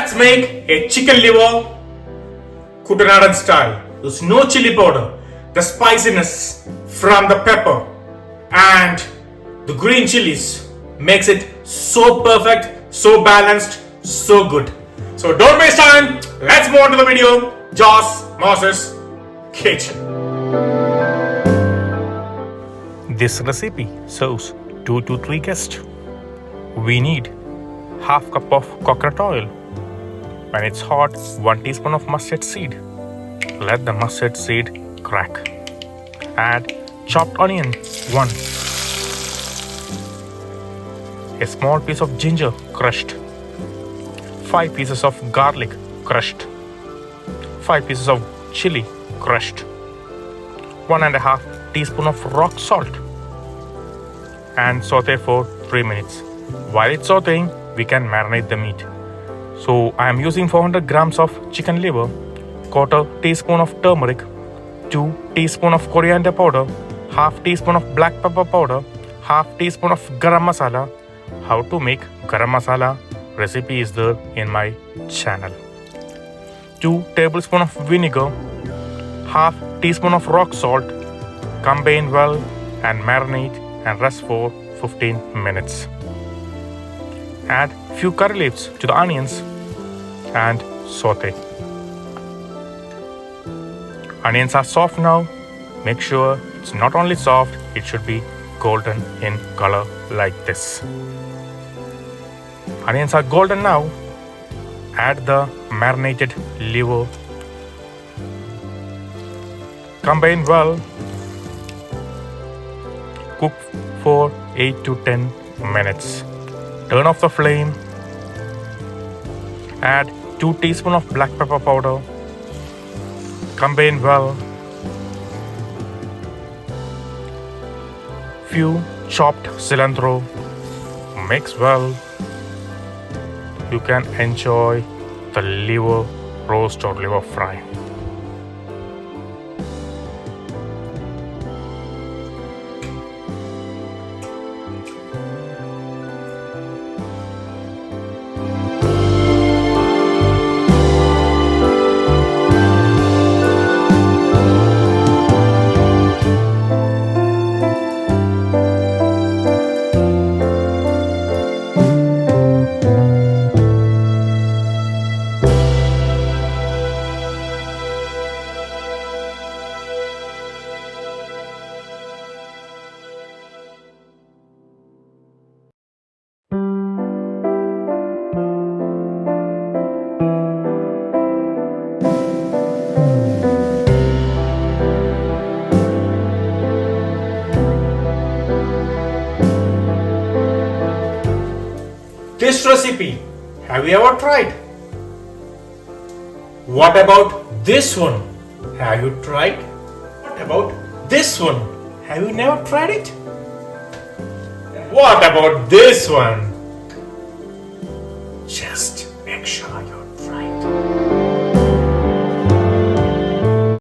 let's make a chicken liver Kuttanadan style. There's no chili powder. The spiciness from the pepper and the green chilies makes it so perfect, so balanced, so good. So don't waste time. Let's move on to the video. Joss Moses Kitchen. This recipe serves 2 to 3 guests. We need half cup of coconut oil. When it's hot, 1 teaspoon of mustard seed. Let the mustard seed crack. Add chopped onion 1. A small piece of ginger crushed. 5 pieces of garlic crushed. 5 pieces of chili crushed. 1.5 teaspoon of rock salt. And saute for 3 minutes. While it's sauteing, we can marinate the meat. So I am using 400 grams of chicken liver, 1/4 teaspoon of turmeric, 2 teaspoon of coriander powder, 1/2 teaspoon of black pepper powder, 1/2 teaspoon of garam masala. How to make garam masala recipe is there in my channel. 2 tablespoons of vinegar, 1/2 teaspoon of rock salt. Combine well and marinate and rest for 15 minutes. Add few curry leaves to the onions and saute. Onions are soft now. Make sure it's not only soft, it should be golden in color like this. Onions are golden now. Add the marinated liver. Combine well. Cook for 8 to 10 minutes. Turn off the flame. Add 2 teaspoons of black pepper powder. Combine well. Few chopped cilantro. Mix well. You can enjoy the liver roast or liver fry. This recipe, have you ever tried? What about this one? Have you tried? What about this one? Have you never tried it? What about this one? Just make sure you